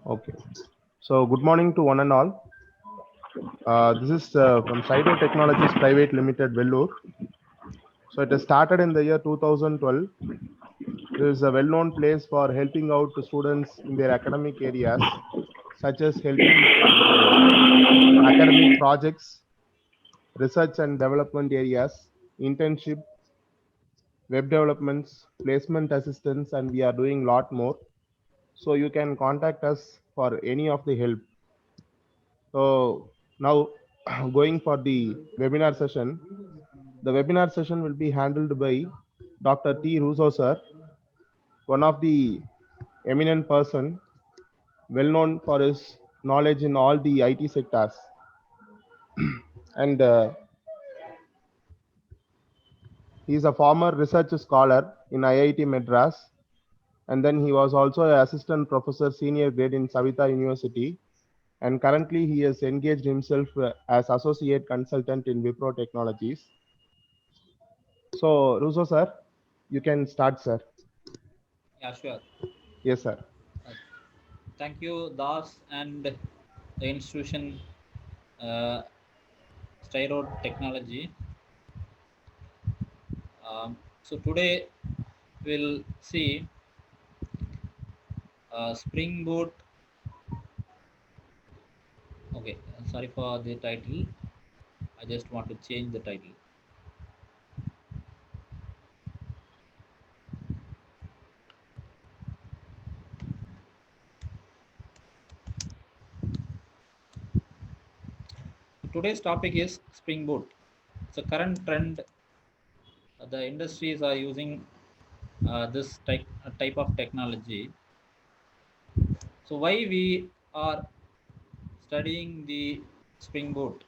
Okay. So good morning to one and all. This is from Cyto Technologies Private Limited, Vellore. So it has started in the year 2012. This is a well-known place for helping out to students in their academic areas, such as helping academic projects, research and development areas, internship, web developments, placement assistance, and we are doing lot more. So you can contact us for any of the help. So now going for the webinar session. The webinar session will be handled by Dr. T. Russo sir, one of the eminent person, well known for his knowledge in all the IT sectors. And he is a former research scholar in IIT Madras. And then he was also an assistant professor senior grade in Savita University. And currently he has engaged himself as associate consultant in Wipro Technologies. So Russo sir, you can start, sir. Yeah, sure. Yes, sir. Uh, Thank you, Das, and the institution uh, Styro Technology. So today we'll see Spring Boot. Okay, sorry for the title. I just want to change the title. Today's topic is Spring Boot. It's a current trend. The industries are using this type of technology. So why we are studying the Spring Boot?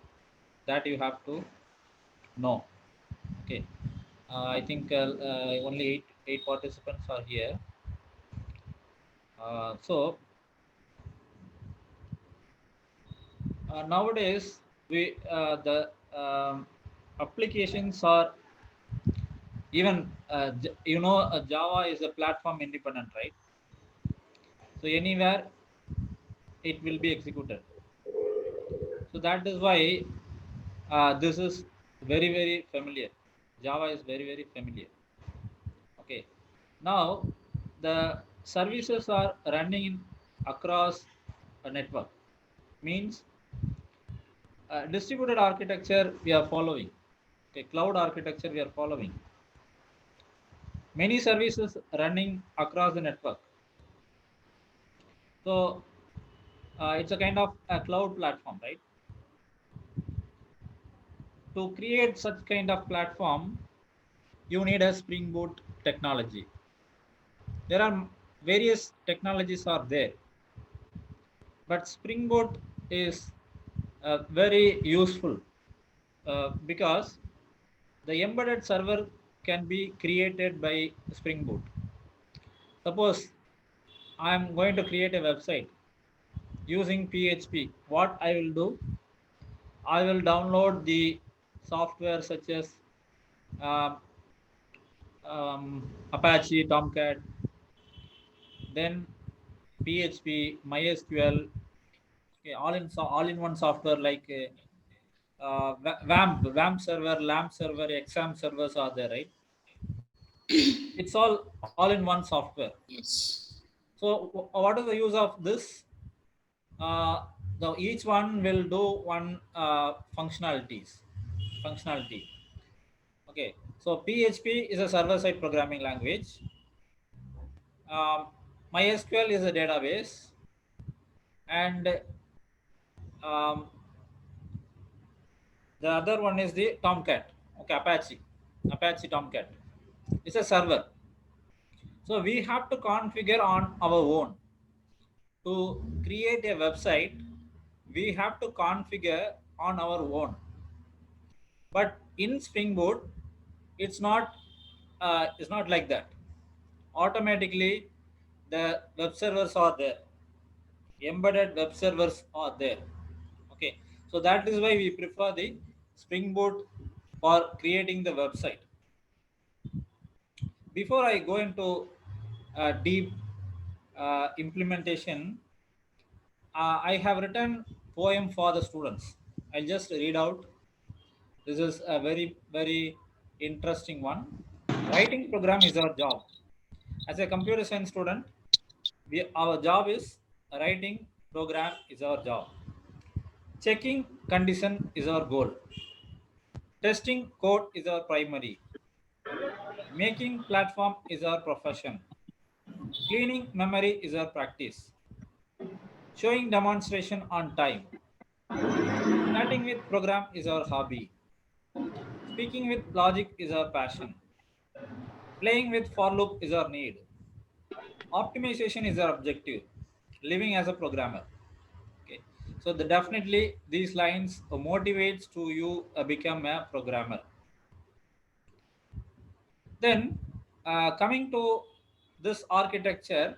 That you have to know. Okay. I think only eight participants are here. So nowadays the applications are even Java is a platform independent, right? So anywhere it will be executed. So that is why this is very familiar. Java is very familiar. Okay. Now the services are running across a network. Means distributed architecture we are following. Okay, cloud architecture we are following. Many services running across the network. So it's a kind of a cloud platform, right? To create such kind of platform, you need a Spring Boot technology. There are various technologies are there, but Spring Boot is very useful because the embedded server can be created by Spring Boot. Suppose I am going to create a website using PHP. What I will do, I will download the software such as uh, Apache, Tomcat, then PHP, MySQL, okay, all in one software like WAMP server, LAMP server, exam servers are there, right? It's all in one software. Yes. So what is the use of this? Each one will do one functionality. Okay, so PHP is a server-side programming language. Um, MySQL is a database, and um, the other one is the Tomcat. Okay, Apache Tomcat. It's a server. So we have to configure on our own to create a website. We have to configure on our own. But in Spring Boot, it's not like that. Automatically, the web servers are there. Embedded web servers are there. Okay, so that is why we prefer the Spring Boot for creating the website. Before I go into deep implementation, I have written poem for the students. I'll just read out. This is a very interesting one. Writing program is our job. As a computer science student, our job is writing program is our job. Checking condition is our goal. Testing code is our primary. Making platform is our profession. Cleaning memory is our practice. Showing demonstration on time. Chatting with program is our hobby. Speaking with logic is our passion. Playing with for loop is our need. Optimization is our objective. Living as a programmer. Okay. So definitely these lines motivates to you become a programmer. Then coming to this architecture,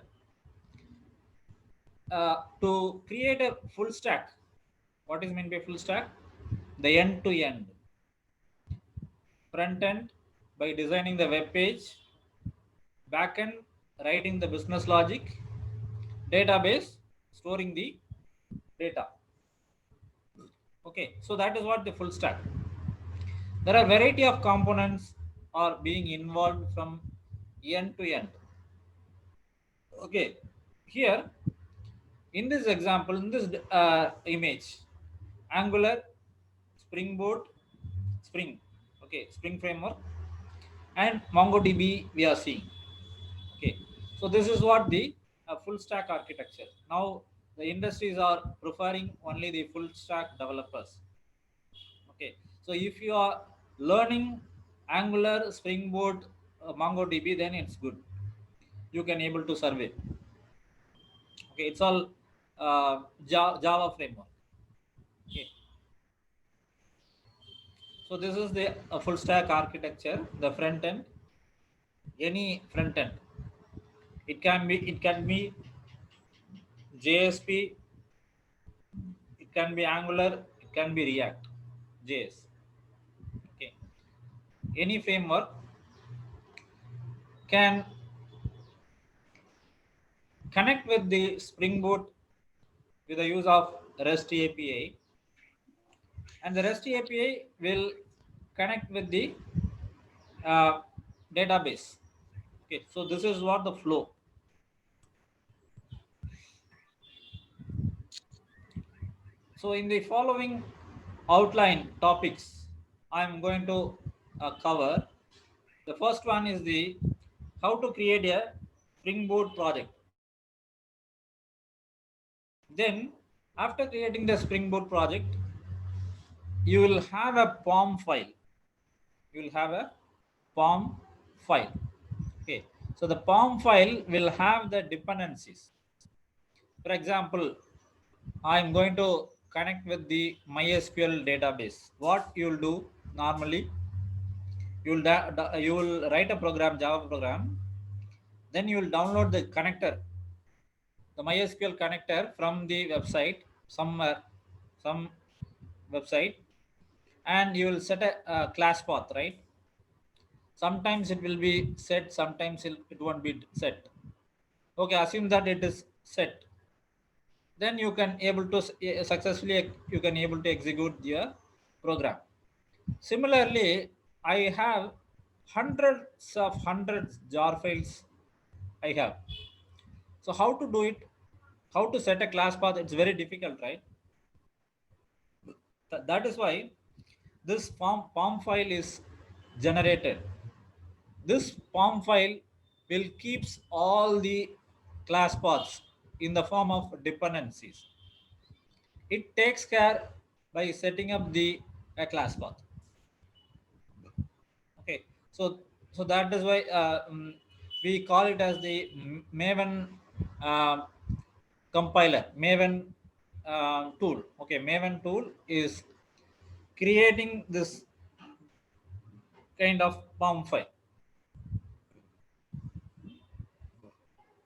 to create a full stack, what is meant by full stack? The end to end. Front end by designing the web page, back end writing the business logic, database storing the data. Okay, so that is what the full stack. There are variety of components are being involved from end to end. Okay, here in this example, in this image, Angular, Spring Boot, Spring, okay, Spring Framework, and MongoDB we are seeing. Okay, so this is what the full stack architecture. Now the industries are preferring only the full stack developers. Okay, so if you are learning Angular, Spring Boot, MongoDB, then it's good. You can able to survey. Okay, it's all Java framework. Okay, so this is the full stack architecture. The front end, any front end, it can be JSP, it can be Angular, it can be React, JS. Okay, any framework can connect with the Spring Boot with the use of REST API, and the REST API will connect with the uh, database. Okay, so this is what the flow. So in the following outline topics, I'm going to cover. The first one is the how to create a Spring Boot project. Then after creating the Spring Boot project, you will have a POM file. You will have a POM file. Okay, so the POM file will have the dependencies. For example, I'm going to connect with the MySQL database. What you'll do normally, you will write a program, Java program. Then you will download the connector, the MySQL connector from the website, some website, and you will set a class path, right? Sometimes it will be set, sometimes it won't be set. Okay, assume that it is set. Then you can able to successfully you can able to execute your program. Similarly, I have hundreds jar files I have. So how to do it? How to set a class path? It's very difficult, right? That is why this POM file is generated. This POM file will keeps all the class paths in the form of dependencies. It takes care by setting up the class path. Okay, so that is why we call it as the Maven uh, compiler, Maven tool. Okay, Maven tool is creating this kind of POM file.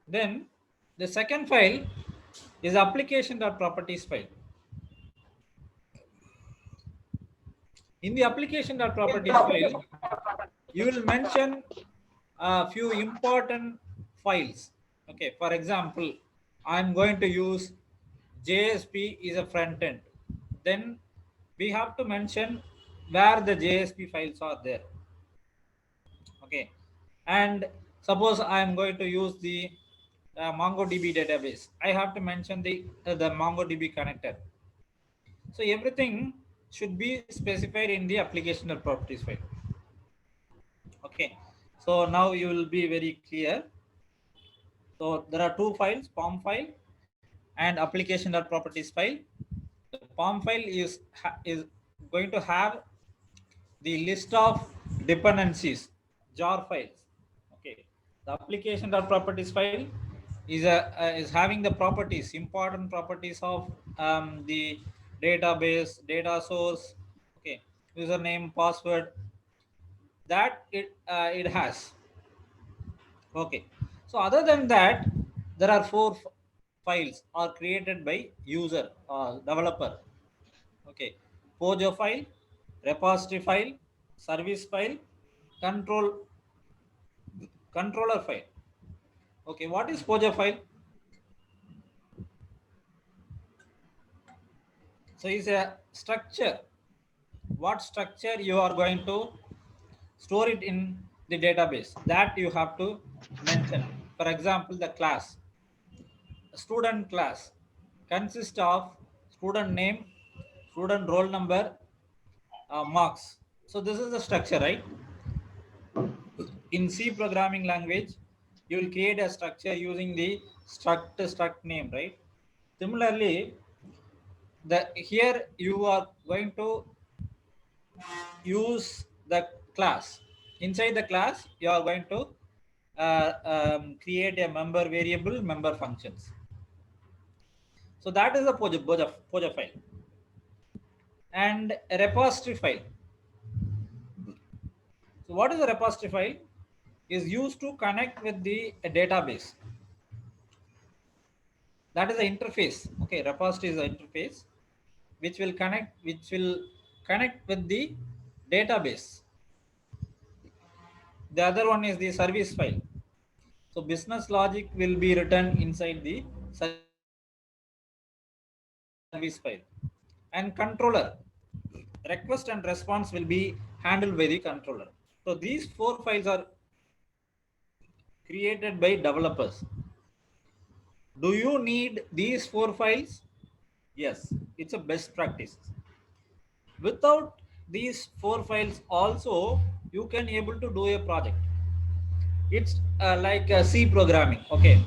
Then the second file is application.properties file. In the application.properties file, you will mention a few important files. Okay, for example, I'm going to use JSP is a front end. Then we have to mention where the JSP files are there. Okay, and suppose I am going to use the MongoDB database. I have to mention the MongoDB connector. So everything should be specified in the application properties file. Okay, so now you will be very clear. So there are two files, POM file and application.properties file. The POM file is going to have the list of dependencies, jar files. Okay, the application.properties file is having the properties, important properties of the database, data source. Okay, username, password, that it has. Okay, so other than that, there are four files are created by user developer. Okay, Pojo file, repository file, service file, control controller file. Okay, what is Pojo file? So it's a structure. What structure you are going to store it in the database, that you have to mention. For example, the class, student class consists of student name, student roll number, marks. So this is the structure, right? In C programming language, you will create a structure using the struct name, right? Similarly, the here you are going to use the class. Inside the class, you are going to create a member variable, member functions. So that is the Pojo file. And a repository file. So what is a repository file? Is used to connect with the database. That is the interface. Okay, repository is the interface which will connect with the database. The other one is the service file. So business logic will be written inside the service file. And controller, request and response will be handled by the controller. So these four files are created by developers. Do you need these four files? Yes, it's a best practice. Without these four files also, you can able to do a project. It's like C programming. Okay,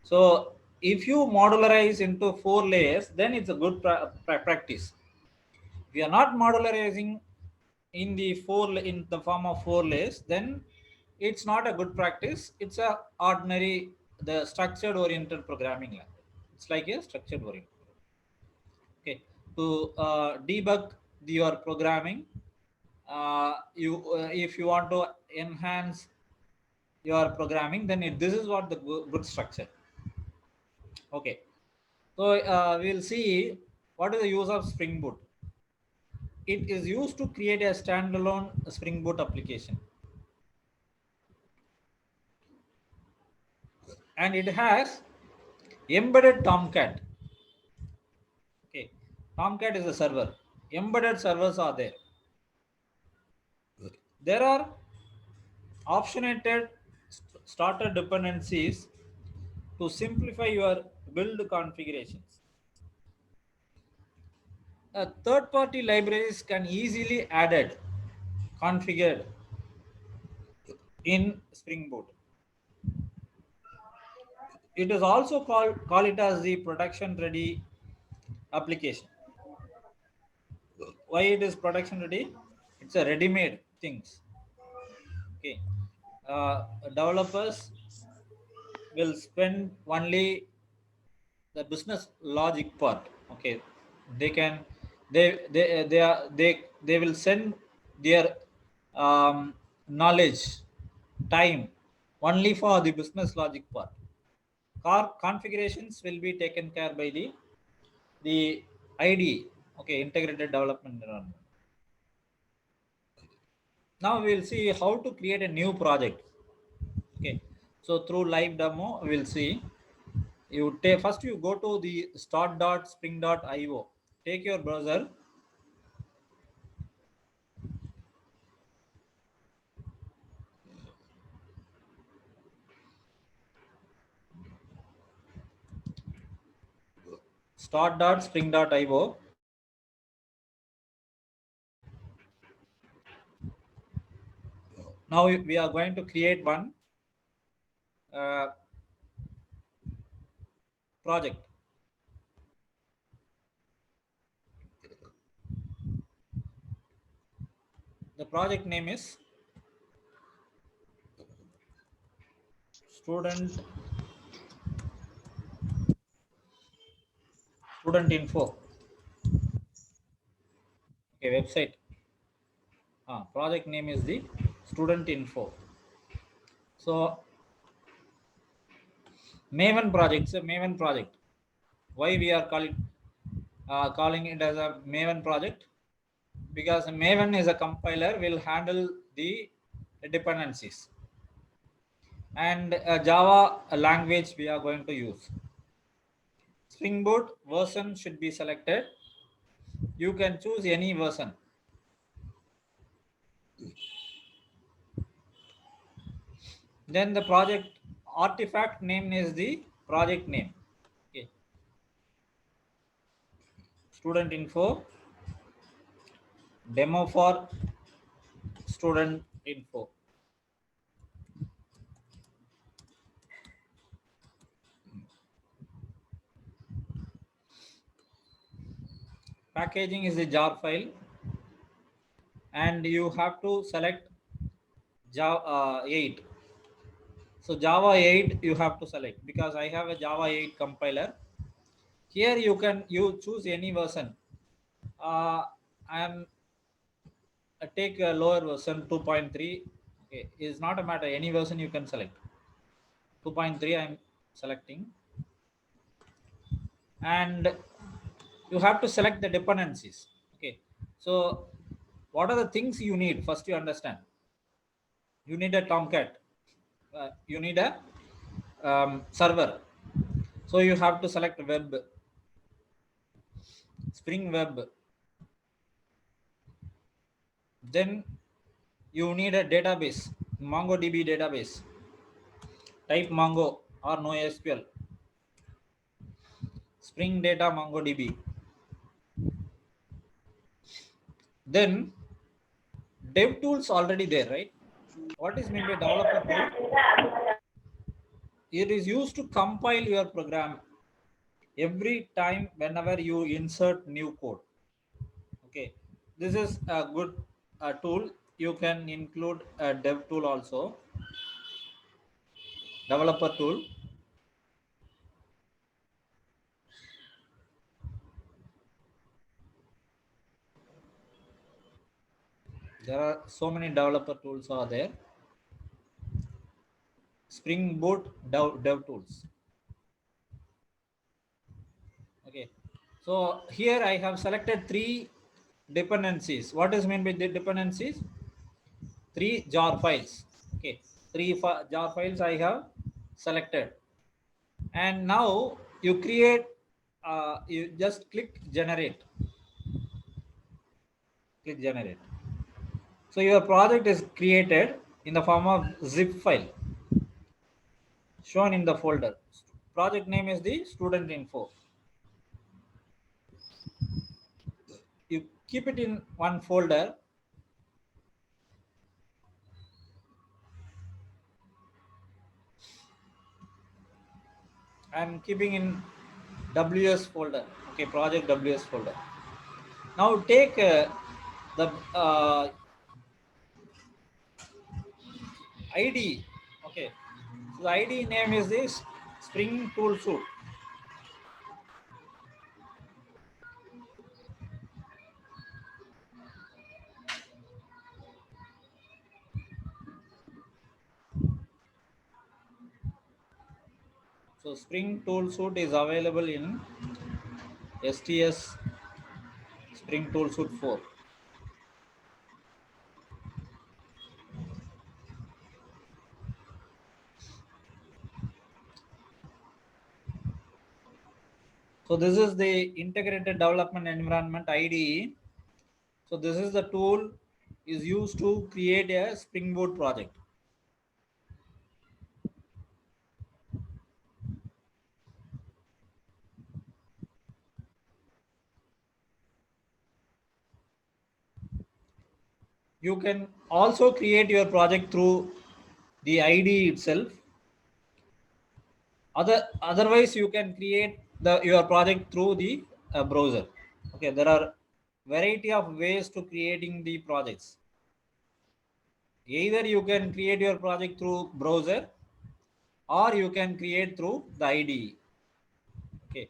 so if you modularize into four layers, then it's a good practice. We are not modularizing in the form of four layers, then it's not a good practice. It's a ordinary the structured oriented programming language. It's like a structured oriented. Okay, to debug your programming, you if you want to enhance your programming, then this is what the good structure. Okay, so we'll see what is the use of Spring Boot. It is used to create a standalone Spring Boot application, and it has embedded Tomcat. Okay, Tomcat is a server. Embedded servers are there. There are optionated starter dependencies to simplify your build configurations. Third-party libraries can easily added, configured in Spring Boot. It is also call it as the production ready application. Why it is production ready? It's a ready-made things. Okay, developers will spend only the business logic part. Okay, they can they will send their knowledge, time only for the business logic part. Car configurations will be taken care by the IDE. Okay, integrated development environment. Now we will see how to create a new project. Okay, so through live demo we'll see. You take first, you go to the start.spring.io. Take your browser. Start.spring.io. Now we are going to create one uh, project. The project name is student info. Okay, website. Project name is the student info. So Maven project. So Maven project. Why we are calling it as a Maven project? Because Maven is a compiler will handle the dependencies, and Java language we are going to use. Spring Boot version should be selected. You can choose any version. Then the project artifact name is the project name. Okay. Student info, demo for student info. Packaging is the jar file, and you have to select Java 8. So Java 8 you have to select, because I have a Java 8 compiler. Here you choose any version. I am take a lower version 2.3. Okay, is not a matter, any version you can select. 2.3 I am selecting, and you have to select the dependencies. Okay, so what are the things you need? First, you understand. You need a Tomcat. You need a server. So you have to select web, Spring Web. Then you need a database, MongoDB database. Type Mongo or NoSQL. Spring Data MongoDB. Then dev tools already there, right? What is meant by developer tool? It is used to compile your program every time whenever you insert new code. Okay, this is a good tool. You can include a dev tool also, developer tool. There are so many developer tools are there. Spring Boot dev tools. Okay, so here I have selected three dependencies. What is meant by the dependencies? Three jar files. Okay, jar files I have selected, and now you create. You just click generate. Click generate. So your project is created in the form of zip file shown in the folder. Project name is the student info. You keep it in one folder. I'm keeping in WS folder. Okay, project WS folder. Now take the ID. Okay, so the ID name is this Spring Tool Suite. So Spring Tool Suite is available in STS Spring Tool Suite 4. So this is the integrated development environment IDE. So this is the tool is used to create a Spring Boot project. You can also create your project through the IDE itself. Otherwise, you can create your project through the browser. Okay, there are variety of ways to creating the projects. Either you can create your project through browser, or you can create through the IDE. Okay.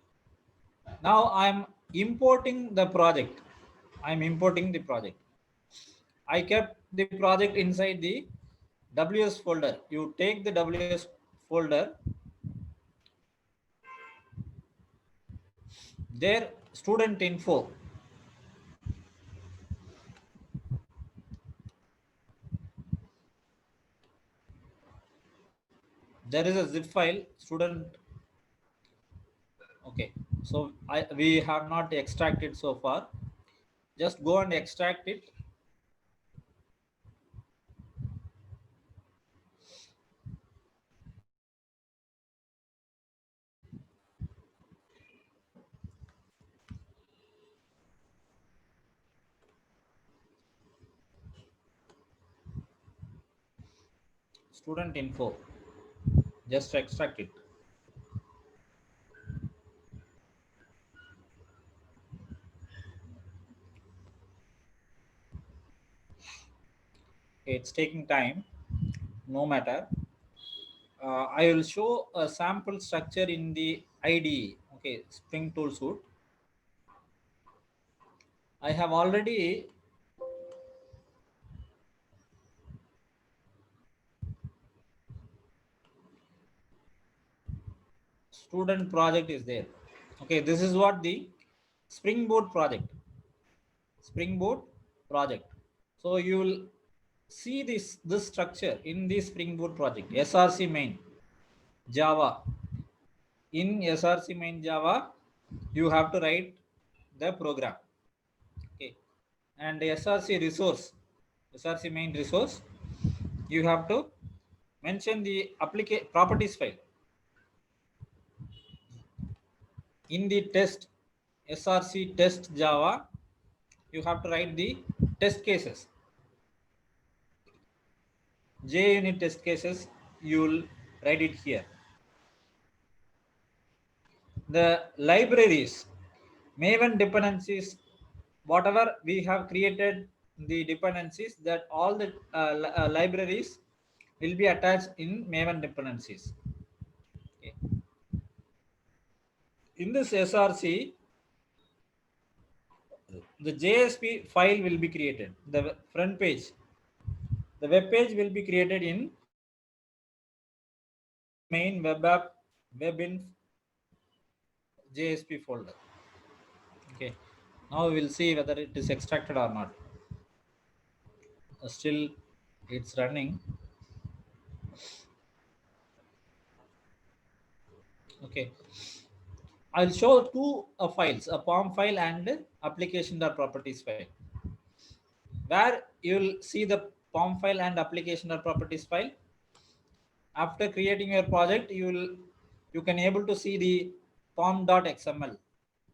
Now I'm importing the project. I'm importing the project. I kept the project inside the WS folder. You take the WS folder. There, student info. There is a zip file, student. Okay, so we have not extracted so far. Just go and extract it. Student info. Just extract it. It's taking time. No matter. I will show a sample structure in the IDE. Okay, Spring Tool Suite. I have already student project is there. Okay, this is what the Spring Boot project. Spring Boot project. So you will see this structure in the Spring Boot project. SRC main Java. In SRC main Java, you have to write the program. Okay, and the SRC resource, SRC main resource, you have to mention the application properties file. In the test SRC test Java, you have to write the test cases. JUnit test cases, you will write it here. The libraries, Maven dependencies, whatever we have created the dependencies, that all the libraries will be attached in Maven dependencies. Okay. In this SRC, the JSP file will be created. The front page, the web page will be created in main web app webinf JSP folder. Okay. Now we will see whether it is extracted or not. Still, it's running. Okay. I'll show two files, a POM file and application.properties file. Where you'll see the POM file and application.properties file. After creating your project, you can able to see the pom.xml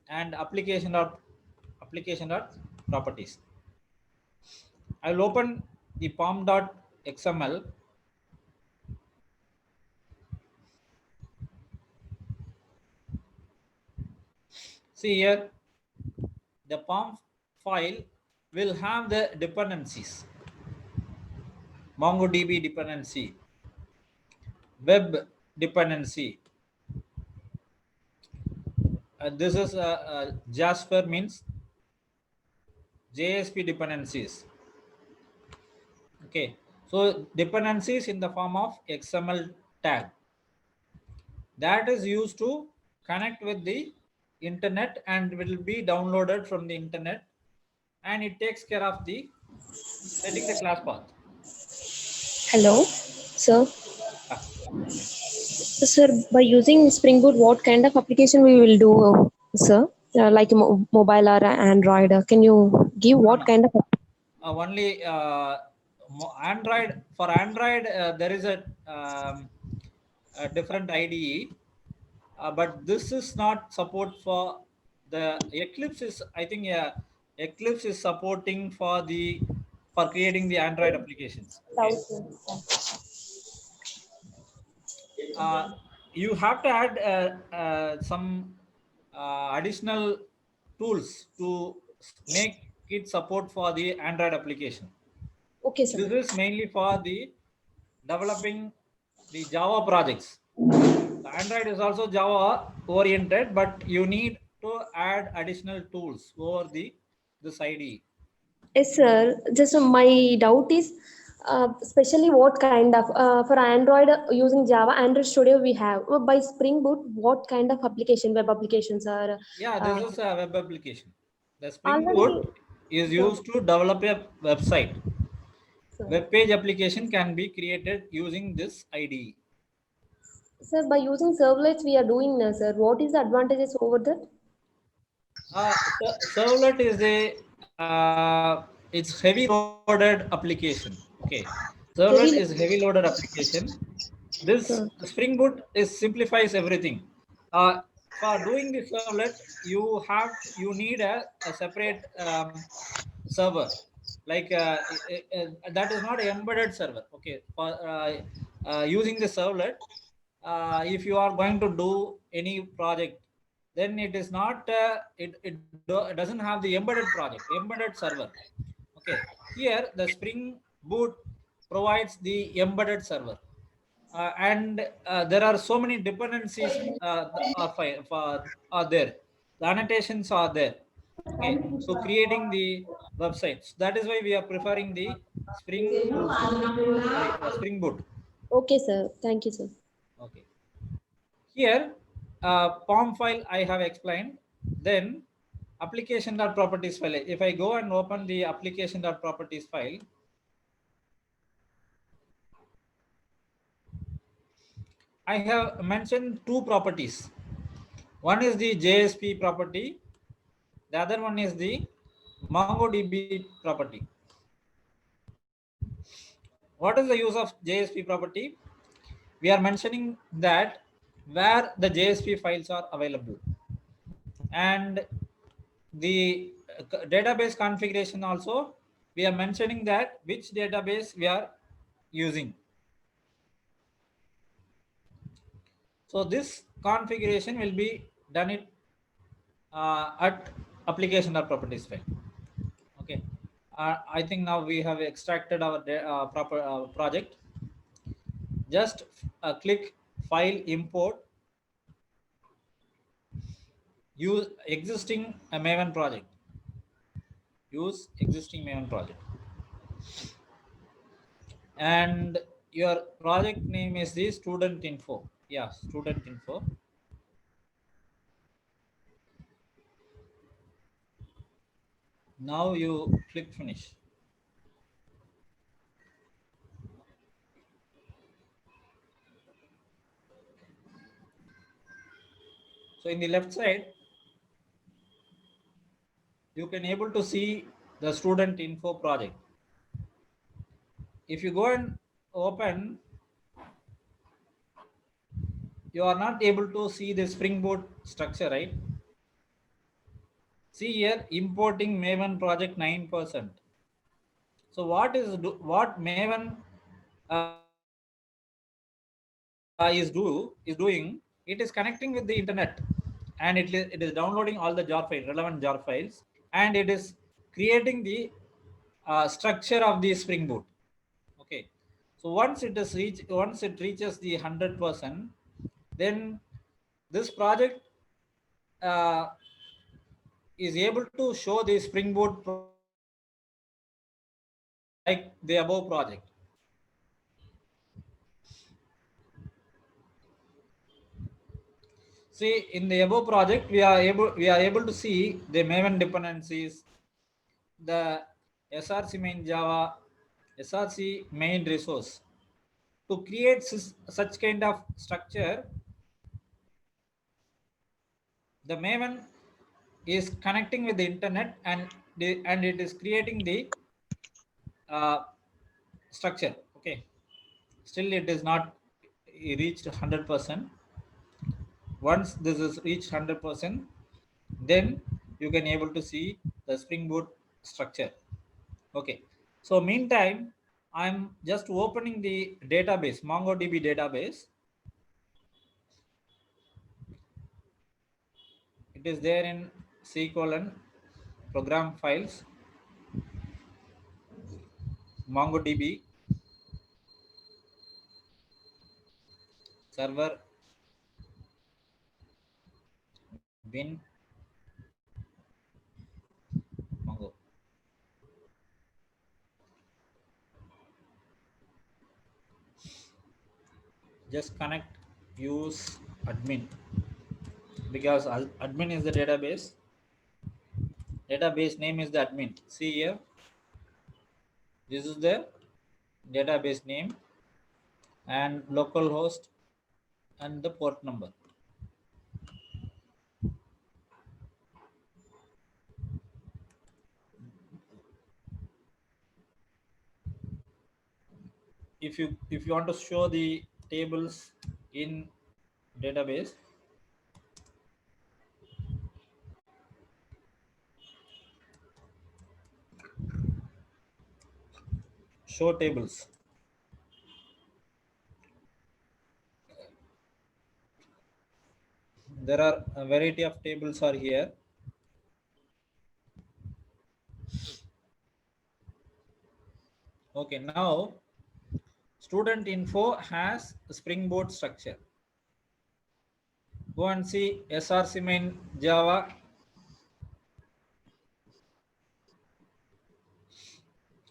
and application.properties. I will open the pom.xml. See here, the POM file will have the dependencies. MongoDB dependency, web dependency. This is Jasper means JSP dependencies. Okay, so dependencies in the form of XML tag that is used to connect with the internet and will be downloaded from the internet, and it takes care of the setting the class path. Hello, sir. Ah. Sir, by using Spring Boot, what kind of application we will do? sir? Like mobile or Android? Can you give No, what no. kind of? Only Android. For Android, there is a different IDE, but this is not support for the Eclipse. Is I think Eclipse is supporting for creating the Android applications. Okay, uh, you have to add some additional tools to make it support for the Android application. Okay, sir. This is mainly for the developing the Java projects. The Android is also Java oriented, but you need to add additional tools over this IDE. Yes, sir. Just my doubt is, especially what kind of for Android using Java Android Studio we have. By Spring Boot, what kind of application, web applications are Yeah, this is a web application. The Spring already? Boot is Sir, used to develop a website. sir. Web page application can be created using this IDE. Sir, by using servlets we are doing, sir. What is the advantages over that? Servlet is it's heavy loaded application. Okay, Servlet is Heavy. heavy loaded application. This Sir. Spring Boot is simplifies everything. For doing the servlet, you need a separate server, like that is not embedded server. Okay, for using the servlet, if you are going to do any project, then it is not it doesn't have the embedded server. Okay, here the Spring Boot provides the embedded server, and there are so many dependencies are there. The annotations are there. Okay, so creating the websites. That is why we are preferring the Spring Boot. Okay, sir. Thank you, sir. Okay, here POM file I have explained. Then application.properties file. If I go and open the application.properties file, I have mentioned two properties. One is the JSP property, the other one is the MongoDB property. What is the use of JSP property? We are mentioning that where the JSP files are available, and the database configuration also, we are mentioning that which database we are using. So this configuration will be done at application.properties file. Okay, I think now we have extracted our proper project. Just click file, import, use existing Maven project. Use existing Maven project, and your project name is the student info. Yeah, student info. Now you click finish. So in the left side, you can able to see the student info project. If you go and open, you are not able to see the Spring Boot structure, right? See here, importing Maven project 9%. So what Maven is doing? It is connecting with the internet, and it is downloading all the jar files, relevant jar files, and it is creating the structure of the Spring Boot. Okay, so once it reaches the 100%, then this project uh, is able to show the Spring Boot like the above project. See, in the above project, we are able to see the Maven dependencies, the SRC main Java, SRC main resource. To create such kind of structure, the Maven is connecting with the internet, and it is creating the structure. Okay, still it is not reached 100%. Once this is reached 100%, then you can able to see the Spring Boot structure. Okay, so meantime I'm just opening the database, MongoDB database. It is there in C:, program files, MongoDB server bin Mongo. Just connect, use admin, because admin is the database. Database name is the admin. See here, this is the database name and localhost and the port number. If you want to show the tables in database, show tables, there are a variety of tables are here. Okay, now student info has a Spring Boot structure. Go and see src main Java,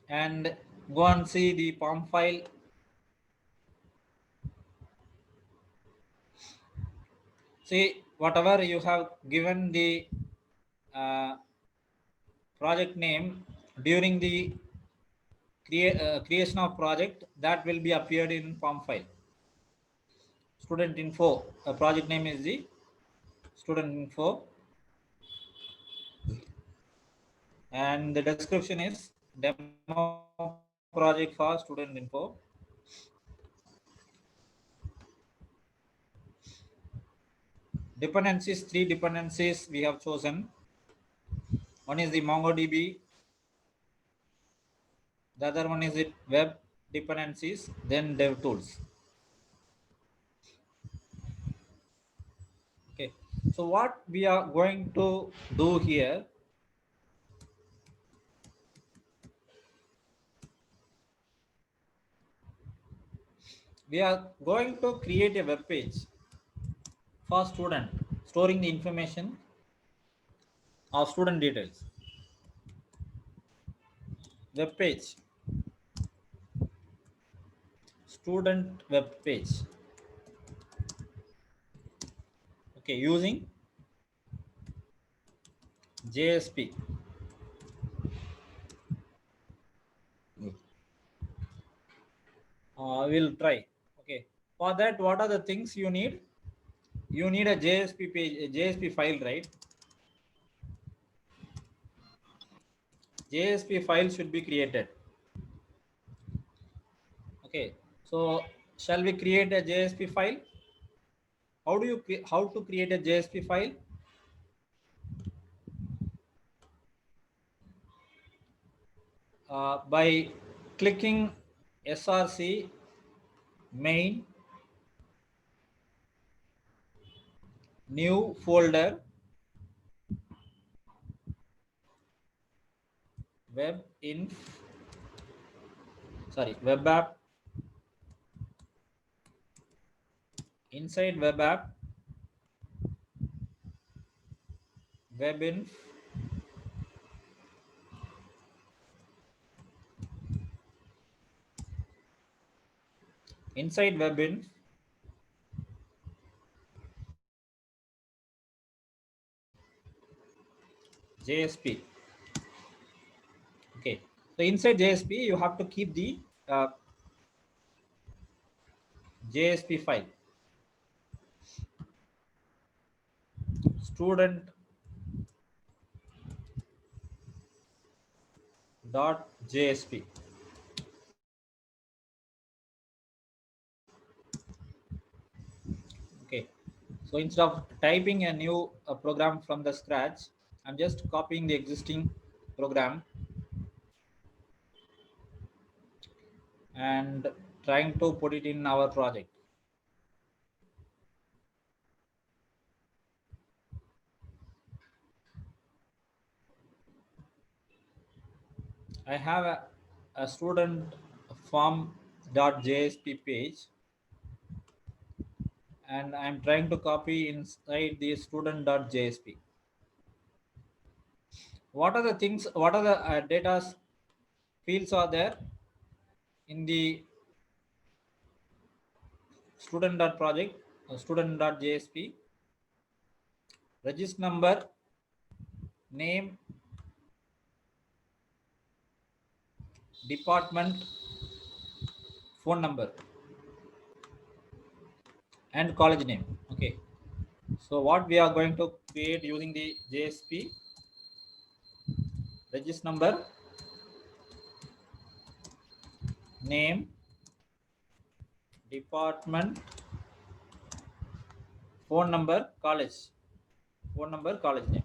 and go and see the POM file. See, whatever you have given the project name during the creation of project, that will be appeared in POM file. Student info, project name is the student info, and the description is demo project for student info. Dependencies, 3 dependencies we have chosen. One is the MongoDB, the other one is it web dependencies, then dev tools. Okay, so what we are going to do here, we are going to create a web page for student, storing the information of student details. Web page, student web page. Okay, using JSP. We'll try. Okay, for that, what are the things you need? You need a JSP page, a JSP file, right? JSP file should be created. Okay, so shall we create a JSP file? How to create a JSP file? By clicking src main new folder web app. Inside web app, webinf, inside webinf, JSP. Okay, so inside JSP you have to keep the JSP file, student dot JSP. Okay, so instead of typing a new program from the scratch, I'm just copying the existing program and trying to put it in our project. I have a student form.jsp page, and I'm trying to copy inside the student.jsp. What are the things, what are the data fields are there in the student.project, student.jsp? Register number, name, department, phone number, and college name. Okay, so what we are going to create using the JSP: register number, name, department, phone number, college name.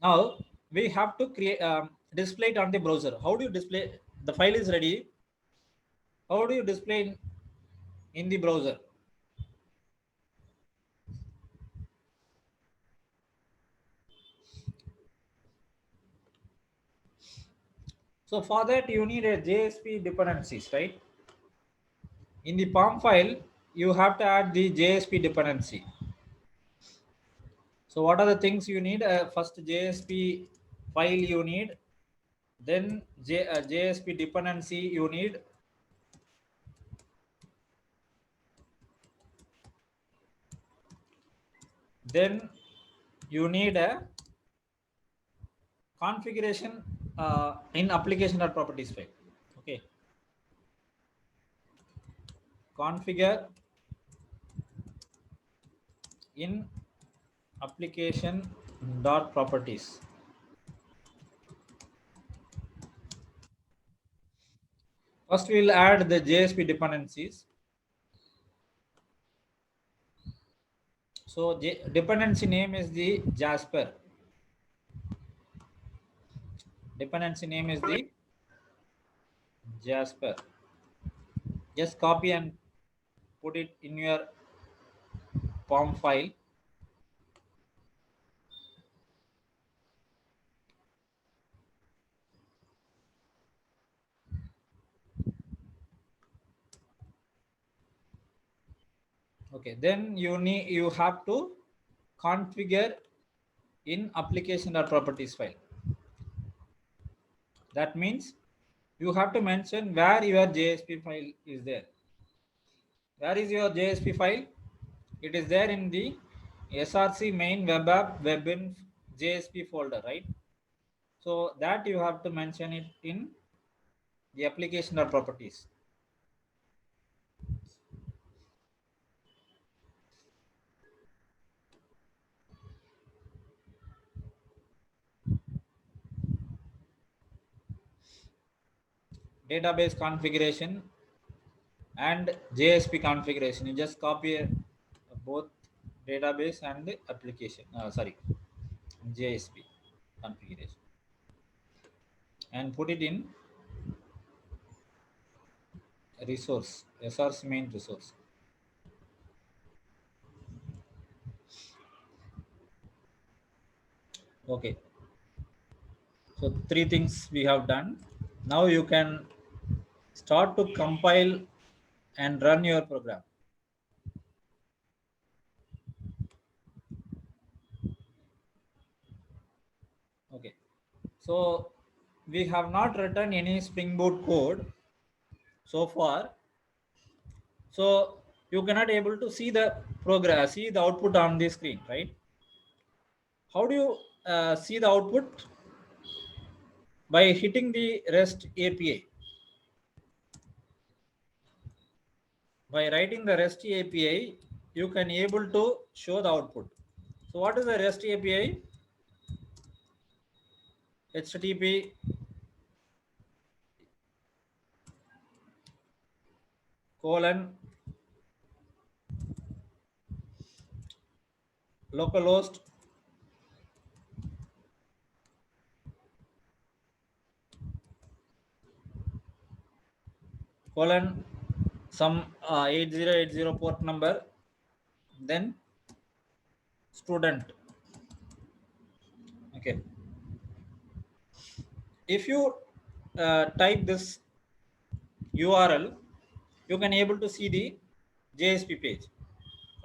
Now we have to create display it on the browser. How do you display? The file is ready. How do you display in the browser? So for that you need a JSP dependencies, right? In the POM file, you have to add the JSP dependency. So what are the things you need? First JSP file you need, then JSP dependency you need, then you need a configuration in application.properties file. Okay, configure in application.properties. First we'll add the JSP dependencies. So dependency name is the Jasper. Dependency name is the Jasper. Just copy and put it in your POM file. Okay, then you have to configure in application.properties file. That means you have to mention where your JSP file is there. Where is your JSP file? It is there in the SRC main web app webin JSP folder, right? So that you have to mention it in the application.properties. Database configuration and JSP configuration. You just copy both database and the application. JSP configuration and put it in resource, SRC main resource. Okay. So 3 things we have done. Now you can start to compile and run your program. Okay, so we have not written any Spring Boot code so far, so you cannot able to see the progress, see the output on the screen, right? How do you see the output? By hitting the REST API. By writing the REST API, you can able to show the output. So what is the REST API? HTTP colon localhost colon some 8080 port number, then student. Okay, if you type this URL, you can able to see the JSP page.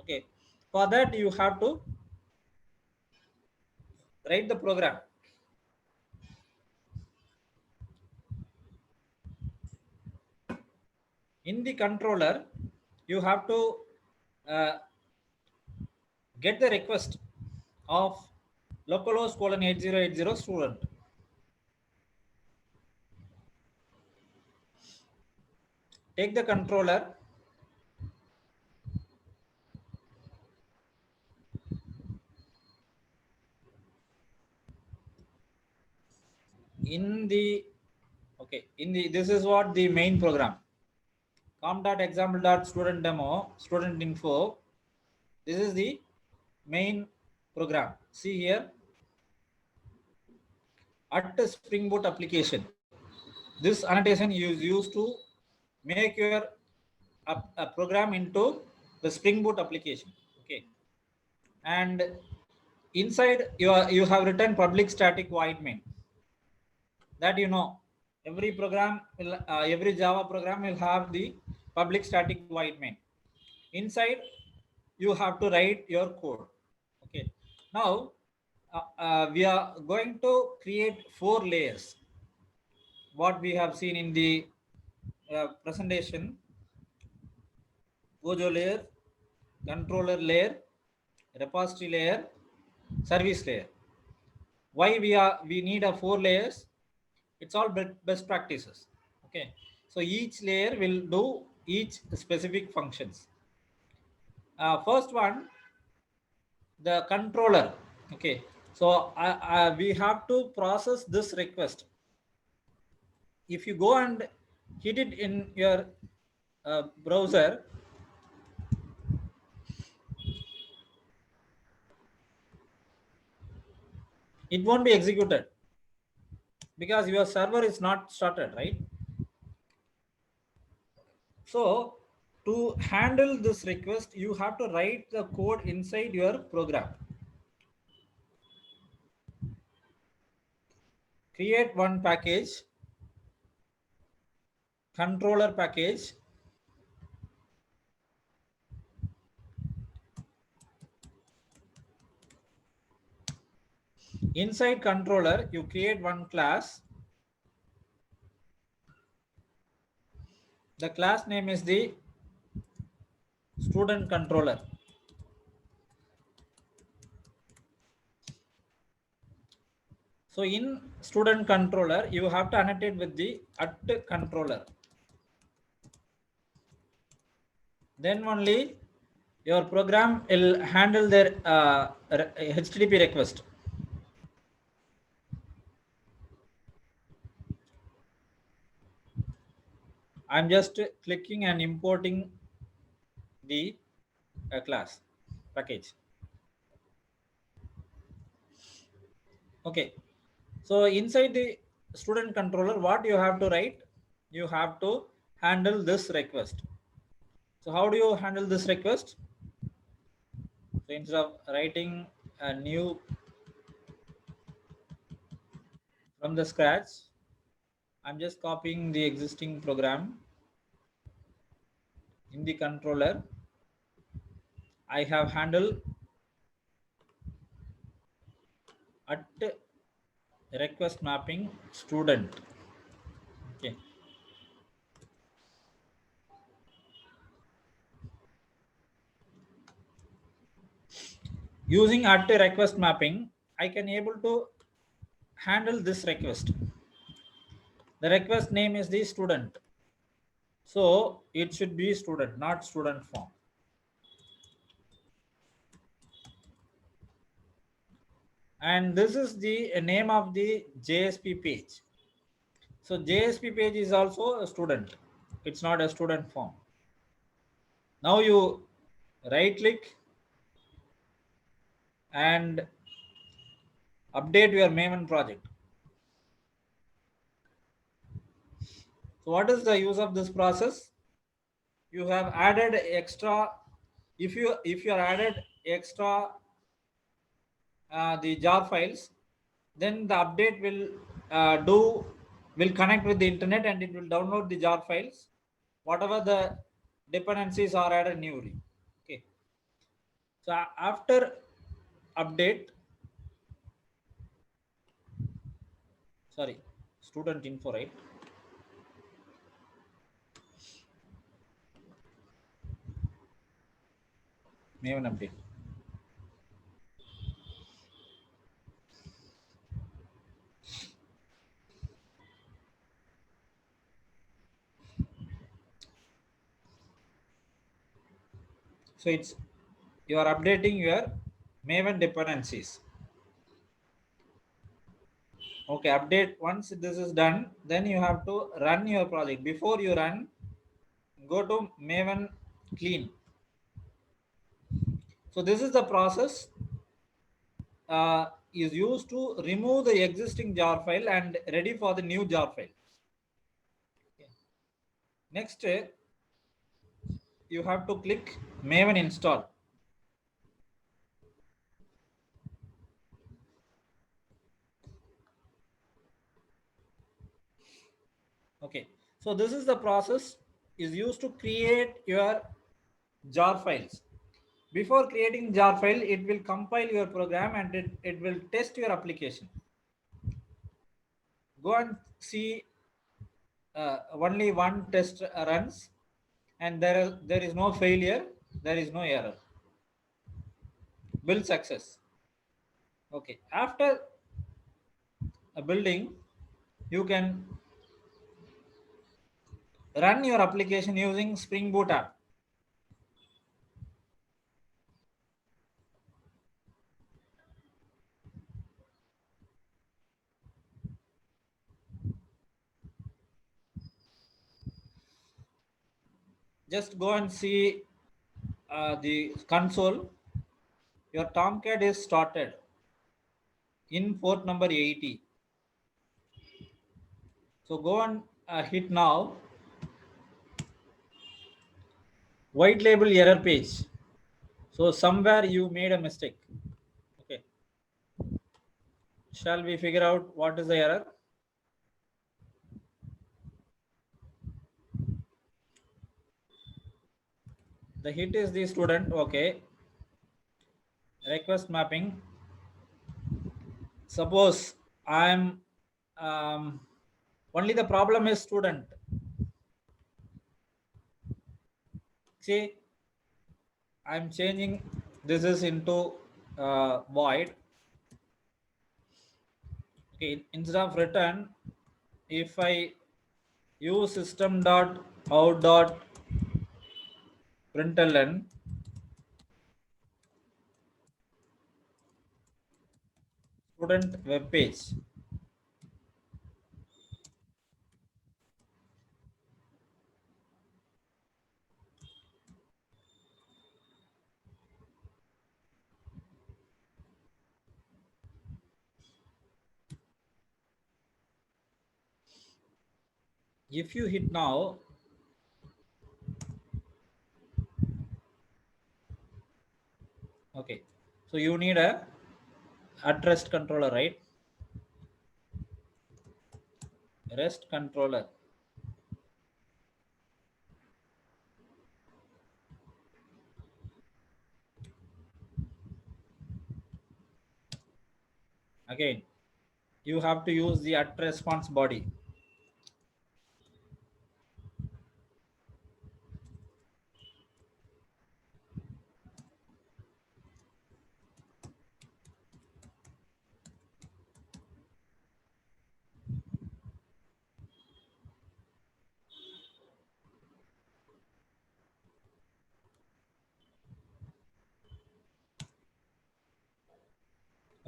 Okay, for that you have to write the program. In the controller, you have to uh, get the request of localhost colon 8080 student. Take the controller, in the this is what the main program, com.example.student demo student info. This is the main program. See here, at the Spring Boot application, this annotation is used to make your a program into the Spring Boot application. Okay, and inside you have written public static void main. That every program will every Java program will have the public static void main. Inside you have to write your code. Okay, now we are going to create 4 layers. What we have seen in the presentation: Gojo layer, controller layer, repository layer, service layer. Why we need a 4 layers? It's all best practices. Okay, so each layer will do each specific functions. First one, the controller. Okay, so we have to process this request. If you go and hit it in your browser, it won't be executed because your server is not started, right? So to handle this request, you have to write the code inside your program. Create one package, controller package. Inside controller, you create one class. The class name is the student controller. So in student controller, you have to annotate with the @controller. Then only your program will handle their HTTP request. I'm just clicking and importing the class package. Okay, so inside the student controller, what you have to write? You have to handle this request. So how do you handle this request? So instead of writing a new from the scratch, I'm just copying the existing program. In the controller, I have handled @request mapping student. Okay. Using @request mapping, I can able to handle this request. The request name is the student. So it should be student, not student form. And this is the name of the JSP page. So JSP page is also a student. It's not a student form. Now you right click and update your Maven project. So what is the use of this process? You have added extra, if you are added extra the jar files, then the update will connect with the internet and it will download the jar files, whatever the dependencies are added newly. Okay. So after update, sorry, student info, right? Maven update. So it's, you are updating your Maven dependencies. Okay, update. Once this is done, then you have to run your project. Before you run, go to Maven clean. So this is the process is used to remove the existing jar file and ready for the new jar file. Okay. Next, you have to click Maven install. Okay, so this is the process is used to create your jar files. Before creating jar file, it will compile your program and it will test your application. Go and see only one test runs and there is no failure, there is no error. Build success. Okay, after a building, you can run your application using Spring Boot app. Just go and see the console. Your Tomcat is started in port number 80. So go and hit now. White label error page. So somewhere you made a mistake. Okay. Shall we figure out what is the error? The hit is the student. Okay. Request mapping. Suppose I'm only the problem is student. See, I'm changing this is into void. Okay, instead of return, if I use system dot out dot println student web page. If you hit now, okay, so you need a at rest controller, right? Rest controller. Again, you have to use the at response body.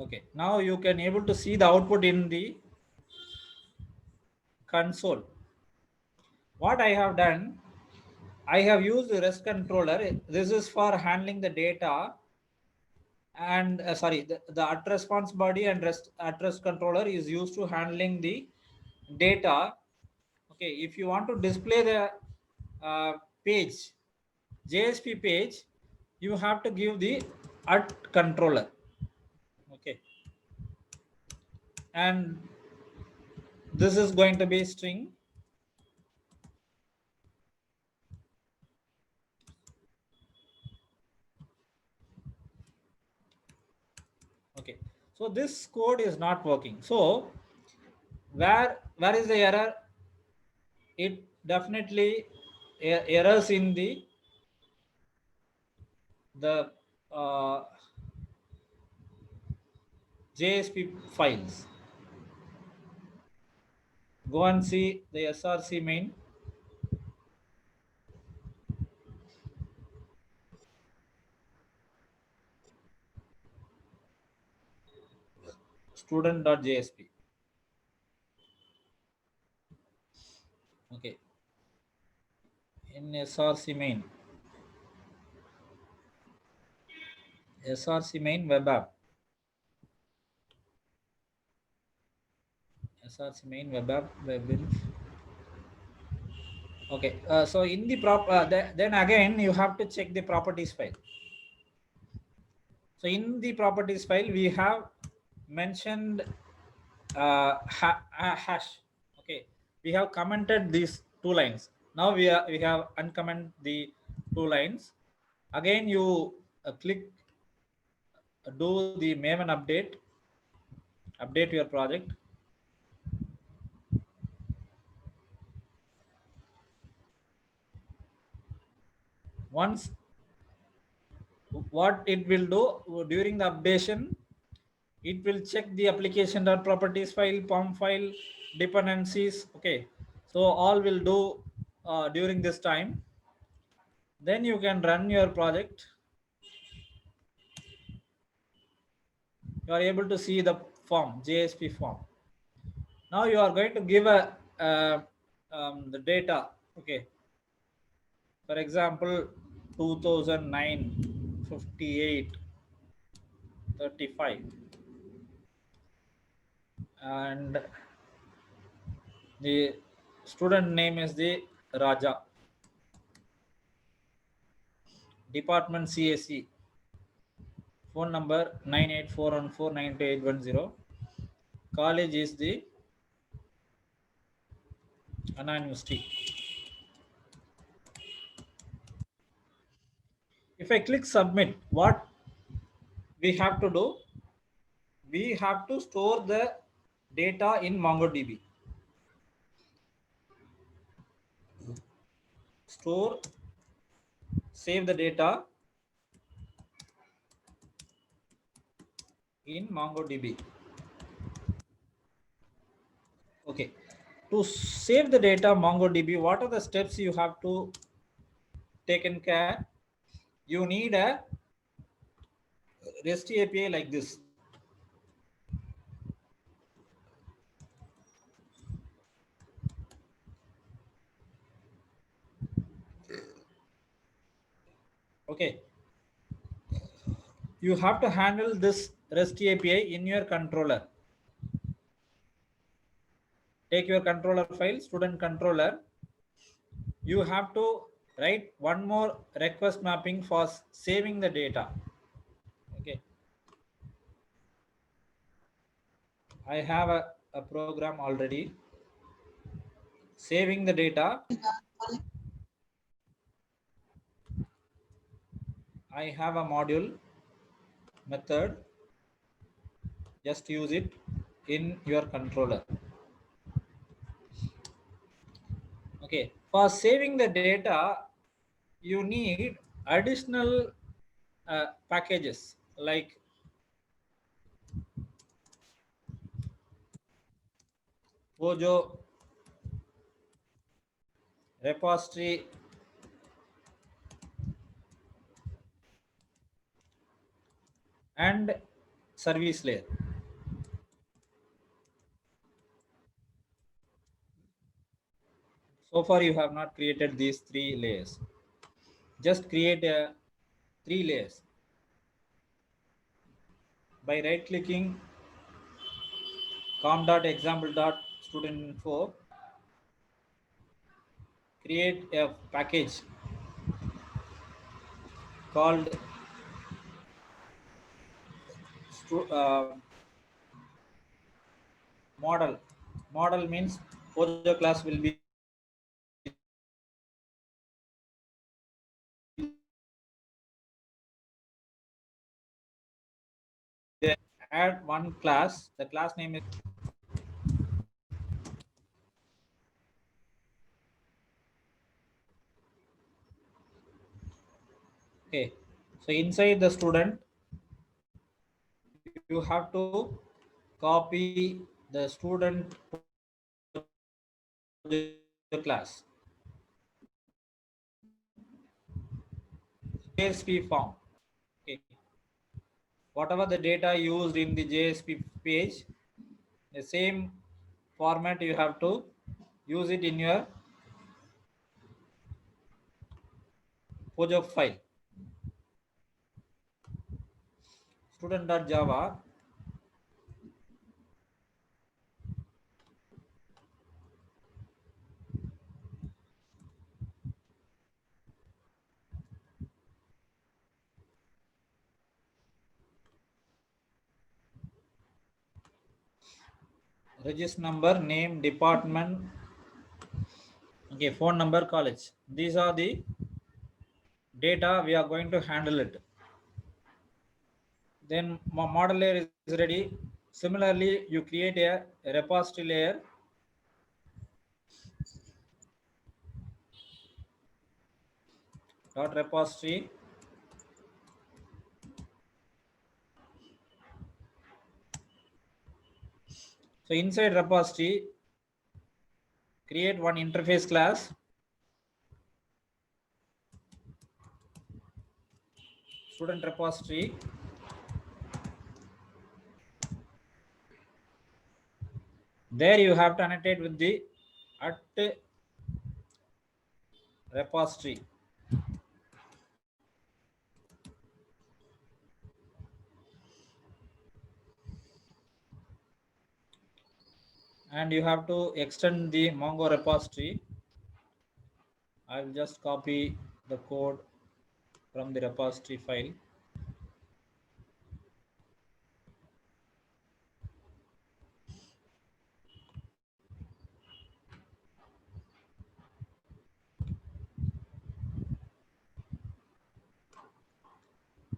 Okay, now you can able to see the output in the console. What I have done, I have used the REST controller. This is for handling the data, and the at response body and REST address controller is used to handling the data. Okay, if you want to display the page, JSP page, you have to give the at controller. Okay, and this is going to be string. Okay, so this code is not working. So where is the error? It definitely errors in the uh, JSP files. Go and see the SRC main. Student.jsp. Okay, in SRC main, web app, SRC main web app web. Okay, so in the then again you have to check the properties file. So in the properties file we have mentioned hash. Okay, we have commented these two lines. Now we have uncommented the two lines. Again you click do the Maven update your project. Once, what it will do during the updation, it will check the application.properties file, pom file, dependencies. Okay, so all will do during this time. Then you can run your project. You are able to see the form, JSP form. Now you are going to give the data. Okay, for example, 2009 58 35, and the student name is the Raja. Department CSE. Phone number 984149210. College is the Anna University. If I click submit, what we have to do? We have to store the data in MongoDB. Save the data in MongoDB. Okay, to save the data MongoDB, what are the steps you have to taken care? You need a REST API like this. Okay, you have to handle this REST API in your controller. Take your controller file, student controller. You have to write one more request mapping for saving the data. Okay, I have a program already saving the data. I have a module method. Just use it in your controller. Okay, for saving the data, you need additional packages like Pojo repository and service layer. So far you have not created these 3 layers. Just create 3 layers by right clicking com.example.student info. Create a package called model. Model means Pojo class will be there. Add one class. The class name is okay. So inside the student, you have to copy the student class JSP form. Okay. Whatever the data used in the JSP page, the same format you have to use it in your Pojo file. Student.java. Register number, name, department, okay, phone number, college. These are the data we are going to handle it. Then model layer is ready. Similarly, you create a repository layer. Dot repository. So inside repository, create one interface class. Student repository. There you have to annotate with the at repository. And you have to extend the Mongo repository. I will just copy the code from the repository file.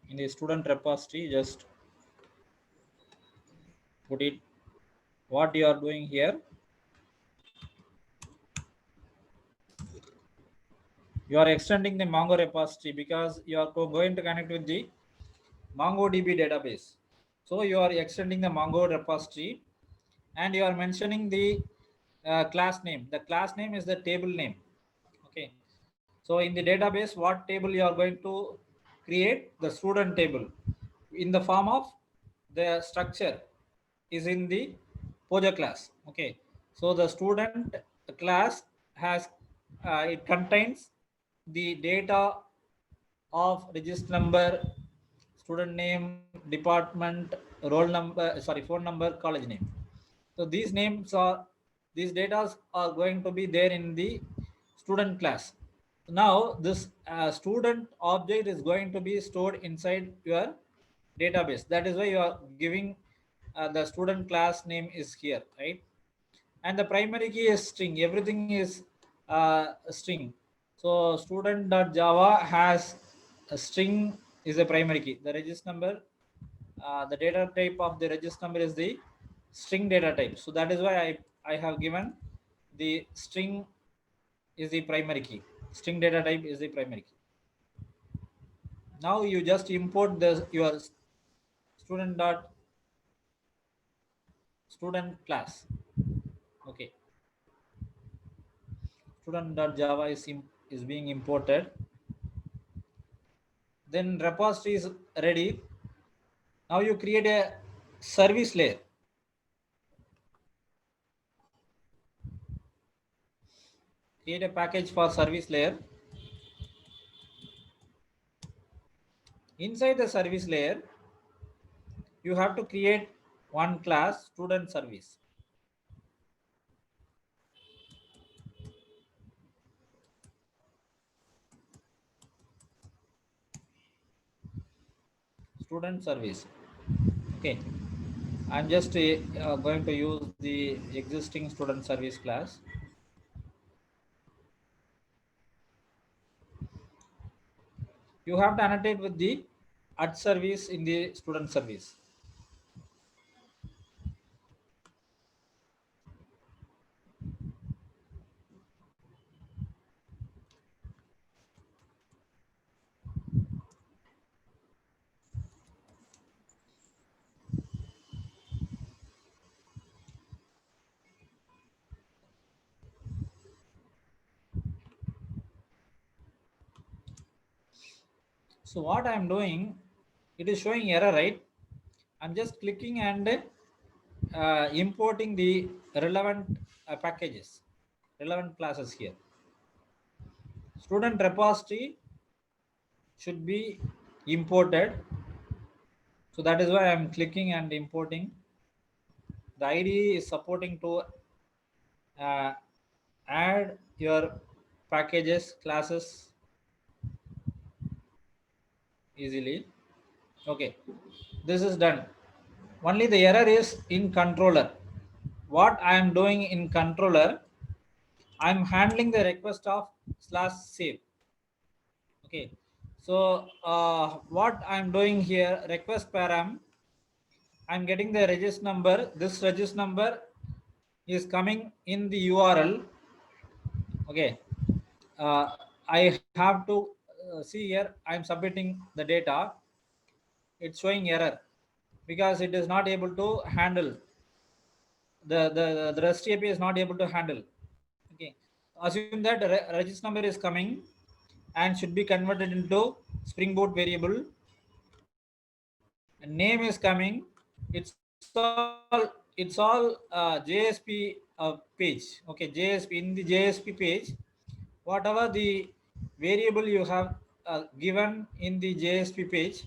In the student repository, just put it what you are doing here. You are extending the Mongo repository because you are going to connect with the MongoDB database. So you are extending the Mongo repository and you are mentioning the class name. The class name is the table name. Okay. So in the database, what table you are going to create? The student table in the form of the structure is in the Pojo class. Okay. So the student class has it contains the data of register number, student name, department, roll number, sorry, phone number, college name. So these names are, these data are going to be there in the student class. Now this student object is going to be stored inside your database. That is why you are giving the student class name is here, right? And the primary key is string. Everything is string. So student.java has a string is a primary key. The register number, the data type of the register number is the string data type. So that is why I have given the string is the primary key. String data type is the primary key. Now you just import your student class. Okay. Student.java is being imported. Then repository is ready. Now you create a service layer. Create a package for service layer. Inside the service layer, you have to create one class, student service. Student service. Okay, I'm just going to use the existing student service class. You have to annotate with the @service in the student service. So what I'm doing, it is showing error, right? I'm just clicking and importing the relevant packages, relevant classes here. Student repository should be imported. So that is why I'm clicking and importing. The IDE is supporting to add your packages, classes easily. Okay, this is done. Only the error is in controller. What I am doing in controller, I'm handling the request of /save. Okay, so what I'm doing here, request param, I'm getting the register number. This register number is coming in the URL. Okay, I have to see here, I'm submitting the data. It's showing error because it is not able to handle the REST API is not able to handle. Okay, assume that register number is coming and should be converted into Spring Boot variable. And name is coming. It's all JSP page. Okay, JSP, in the JSP page, whatever the variable you have given in the JSP page,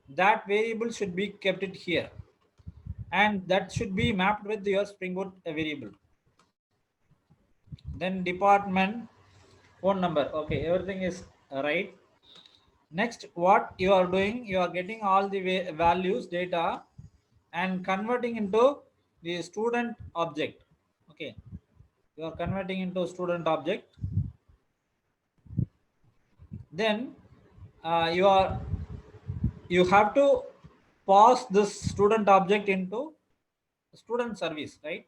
that variable should be kept it here, and that should be mapped with your Spring Boot variable. Then department, phone number. Okay, everything is right. Next, what you are doing, you are getting all the values, data, and converting into the student object. Okay, you are converting into student object. Then you have to pass this student object into student service, right?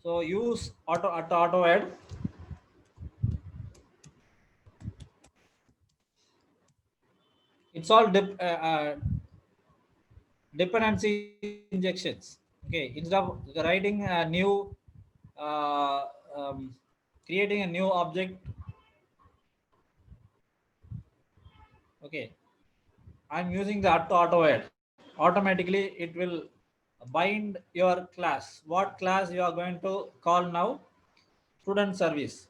So use auto add. It's all dependency injections. Okay, instead of writing a new uh, um, creating a new object. Okay, I'm using the auto add. Automatically it will bind your class. What class you are going to call now? Student service.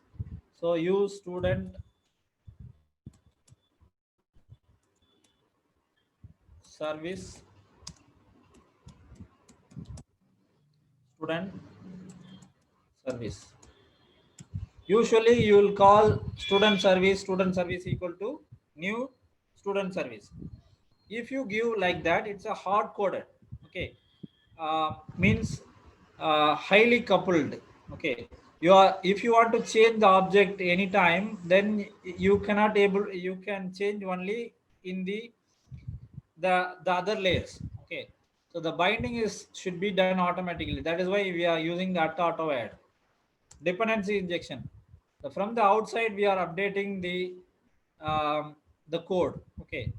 So use student service, student service. Usually you will call student service equal to new student service. If you give like that, it's a hard coded. Okay, means highly coupled. Okay, you are, if you want to change the object anytime, then you cannot able, you can change only in the other layers. Okay, so the binding is should be done automatically. That is why we are using the auto add. Dependency injection. So from the outside we are updating the code. Okay,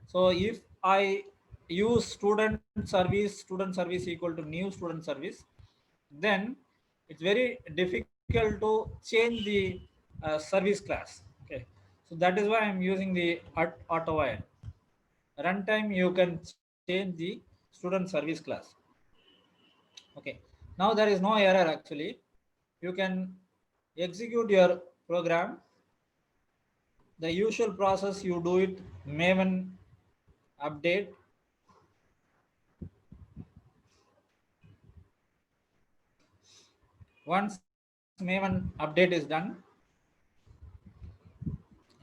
so if I use student service equal to new student service, then it's very difficult to change the service class. Okay, so that is why I'm using the auto add. Runtime you can change the student service class. Okay, now there is no error actually. You can execute your program. The usual process you do it Maven update. Once Maven update is done,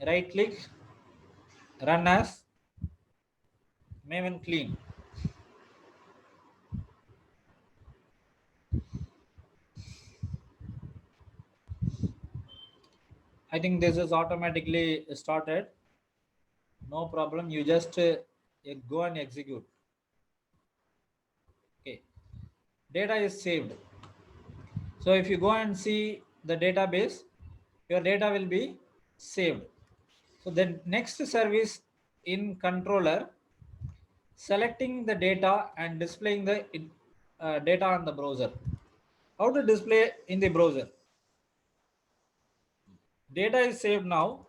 right click, run as Maven clean. I think this is automatically started. No problem. You just go and execute. Okay. Data is saved. So if you go and see the database, your data will be saved. So the next service in controller, selecting the data and displaying the data on the browser. How to display in the browser? Data is saved now.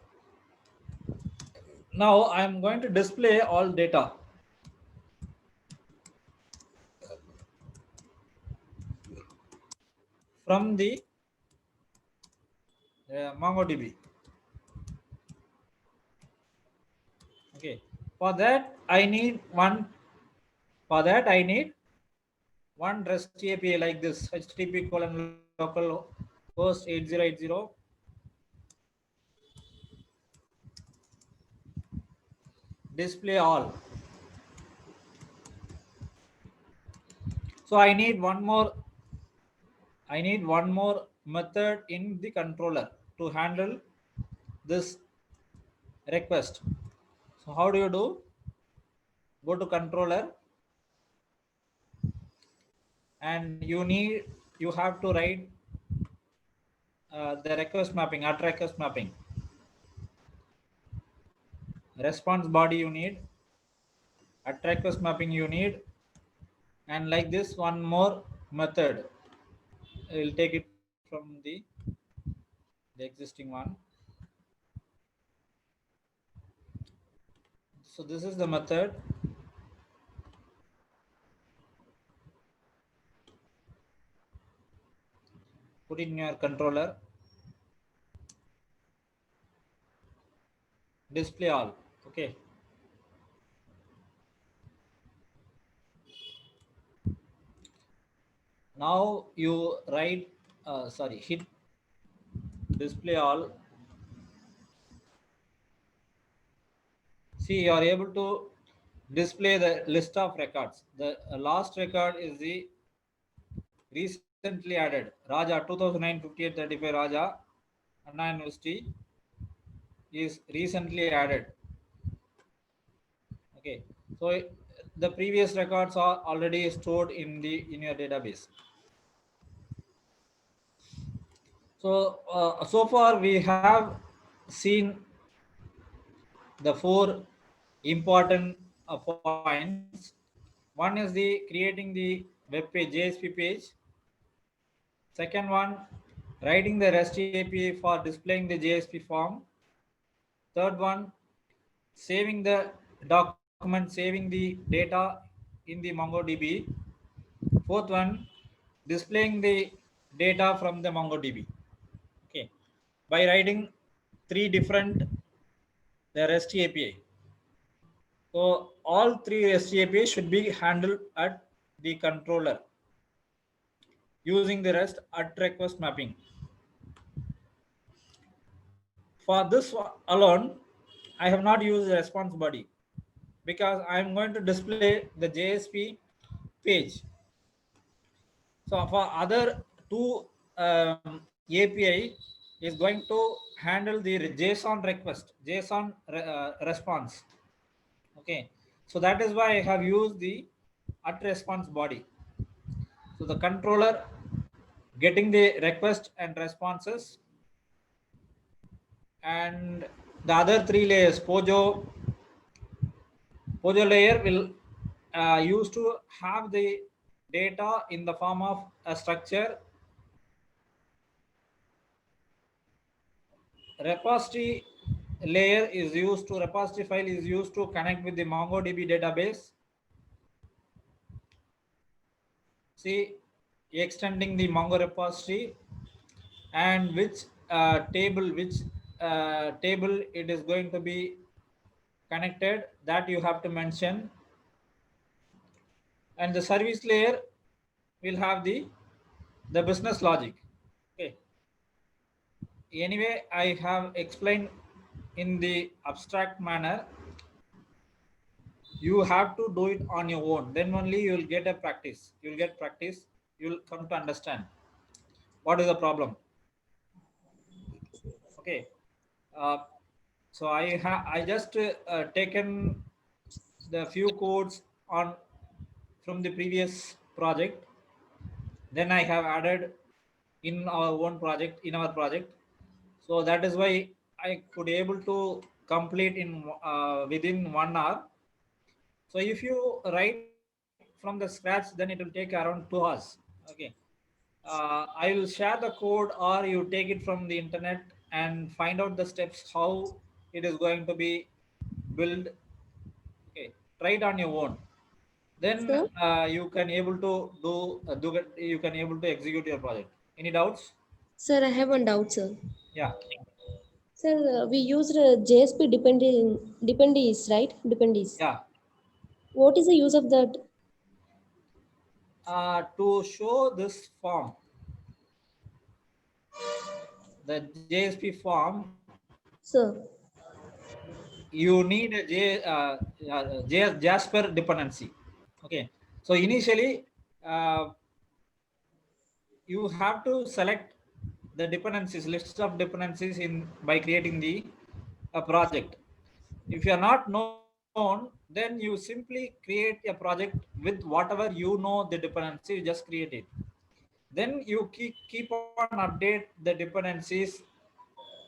Now I am going to display all data. From the MongoDB. Okay. For that I need one REST API like this, http://localhost 8080 display all. So I need one more method in the controller to handle this request. So how do you do? Go to controller and you have to write the request mapping, at request mapping. Response body you need, at request mapping you need, and like this one more method. I will take it from the existing one. So this is the method. Put it in your controller. Display all. Okay. Now you write, hit display all. See, you are able to display the list of records. The last record is the recently added Raja 2009 5835 Raja Anna University is recently added. Okay, so the previous records are already stored in your database. So so far we have seen the four important points. One is the creating the web page, JSP page. Second one, writing the REST API for displaying the JSP form. Third one, saving the document, saving the data in the MongoDB. Fourth one, displaying the data from the MongoDB. Okay, by writing three different the REST API. So all three REST API should be handled at the controller using the REST at request mapping. For this alone, I have not used the response body because I am going to display the JSP page. So for other two API is going to handle the JSON request, JSON response. Okay, so that is why I have used the at response body. So the controller getting the request and responses, and the other three layers, Pojo layer will use to have the data in the form of a structure. Repository layer is used to, repository file is used to connect with the MongoDB database. see extending the Mongo repository and which table it is going to be connected, that you have to mention. And the service layer will have the business logic. Okay, anyway, I have explained in the abstract manner. You have to do it on your own, then only you will get a practice. You'll get practice, you'll come to understand what is the problem. Okay, uh, so I just taken the few codes on from the previous project, then I have added in our own project, in our project. So that is why I could able to complete in within 1 hour. So if you write from the scratch, then it will take around 2 hours. Okay, I will share the code, or you take it from the internet and find out the steps how it is going to be built. Okay, try it on your own, then Sir, you can able to you can able to execute your project. Any doubts? sir, I have one doubt, sir. Yeah. Sir, we used JSP dependees, right? Dependees. Yeah, What is the use of that, to show this form, the JSP form, sir? you need a Jasper dependency. Okay, so initially you have to select the dependencies, lists of dependencies in by creating the project. If you are not known, then you simply create a project with whatever you know the dependency, you just create it. Then you keep on update the dependencies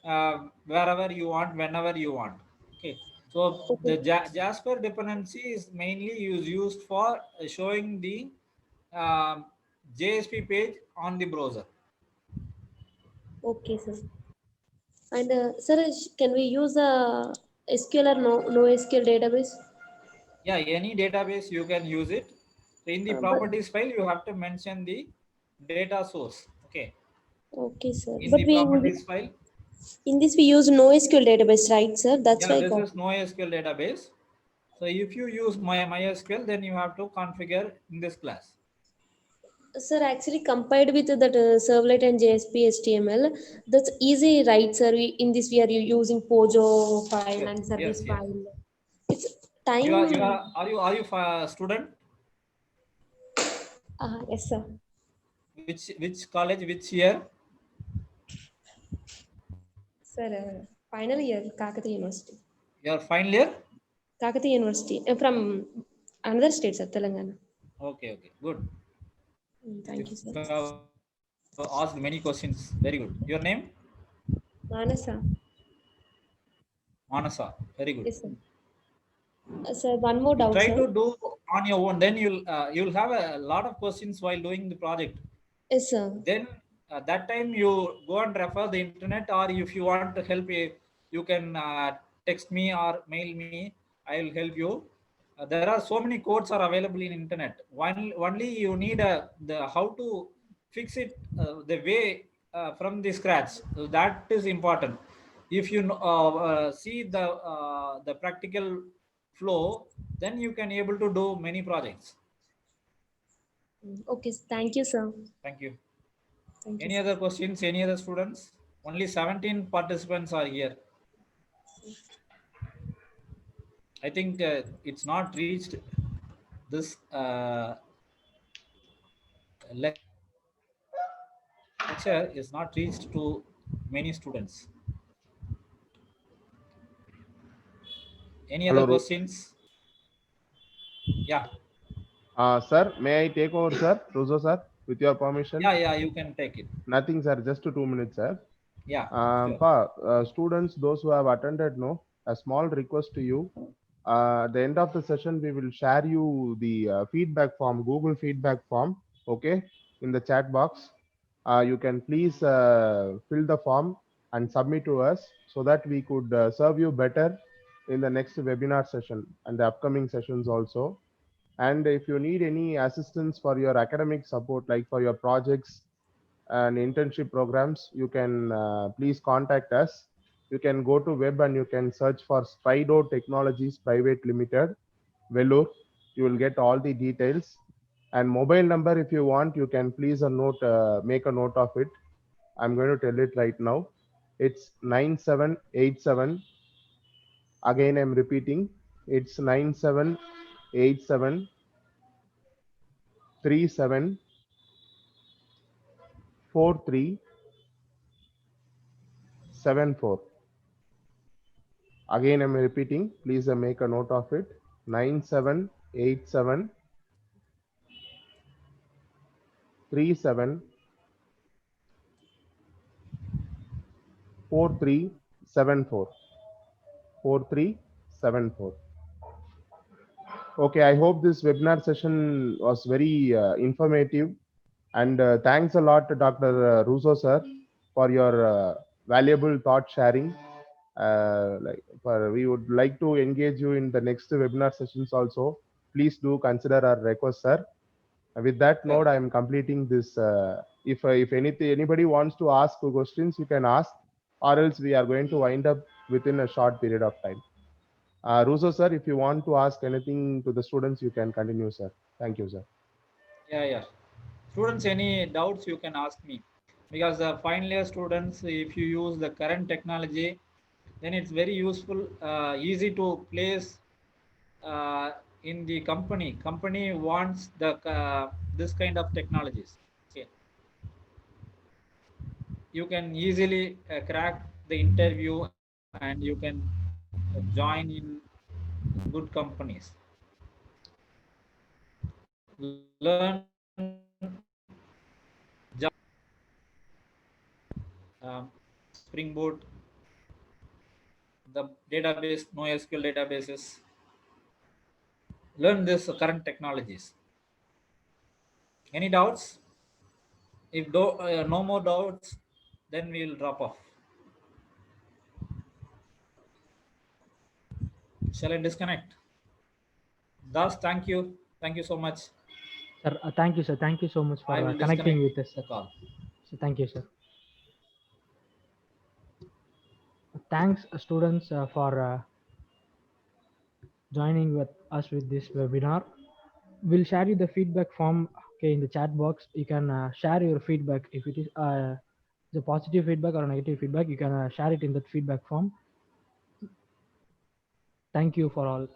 wherever you want, whenever you want. Okay, so Okay, the Jasper dependency is mainly used for showing the um, JSP page on the browser. okay, sir. And sir, can we use SQL or no SQL database? Yeah, any database you can use it. So in the But properties file, you have to mention the data source. Okay, okay, sir. in But the we properties file, in this we use no SQL database, right, sir? That's yeah, why I this got. is NoSQL database. So if you use MySQL, then you have to configure in this class. Sir, actually compared with that servlet and JSP HTML, that's easy, right, sir? In this we are using Pojo file Yes, and service yes, yes. file. It's time. Are you a student? Yes, sir. Which college? Which year? Sir, final year, Kakati University. Your final year? Kakati University from another state, sir, Telangana. Okay, okay, good. Thank you, sir. You have asked many questions. Very good. Your name? Manasa. Manasa. Very good. Yes, sir. Sir, one more You doubt, try sir. to do on your own. Then you'll have a lot of questions while doing the project. Yes, sir. Then that time you go and refer the internet, or if you want to help, you can text me or mail me. I will help you. There are so many codes are available in internet. Only you need the how to fix it the way from the scratch. So that is important. If you see the practical flow, then you can able to do many projects. Okay, thank you, sir. Thank you. Thank you, Any sir. other questions? Any other students? Only 17 participants are here. I think it's not reached this lecture is not reached to many students. Any other Hello, questions? Yeah, sir. May I take over, sir? Ruzo, sir, with your permission. yeah, you can take it. Nothing, sir. Just 2 minutes, sir. Yeah, sure. Students, those who have attended, no, a small request to you. At the end of the session, we will share you the feedback form, Google feedback form, okay, in the chat box. You can please fill the form and submit to us so that we could serve you better in the next webinar session and the upcoming sessions also. And if you need any assistance for your academic support, like for your projects and internship programs, you can please contact us. You can go to web and you can search for Spido Technologies Private Limited, Vellore. You will get all the details. And mobile number, if you want, you can please make a note of it. I'm going to tell it right now. It's 9787. Again, I'm repeating. It's 9787 374374. Again, I'm repeating. Please make a note of it. 9787 374374. 4374. Okay, I hope this webinar session was very informative. And thanks a lot to Dr. Russo sir for your valuable thought sharing. We would like to engage you in the next webinar sessions also. Please do consider our request, sir. With that note, I am completing this. If anybody wants to ask questions, you can ask, or else we are going to wind up within a short period of time. Russo sir, if you want to ask anything to the students, you can continue, sir. Thank you, sir. Yeah. Students, any doubts you can ask me, because the final year students, if you use the current technology, then it's very useful, easy to place in the company. Company wants the this kind of technologies. Okay, you can easily crack the interview and you can join in good companies. Learn Spring Boot, the database, NoSQL databases. Learn this current technologies. Any doubts? If no more doubts, then we will drop off. Shall I disconnect? Das, thank you. Thank you so much. Sir, thank you, sir. Thank you so much for I will connecting disconnect with us, sir. the call. So thank you, sir. Thanks, students, for joining with us with this webinar. We'll share you the feedback form, okay, in the chat box. You can share your feedback. If it is the positive feedback or negative feedback, you can share it in that feedback form. Thank you for all.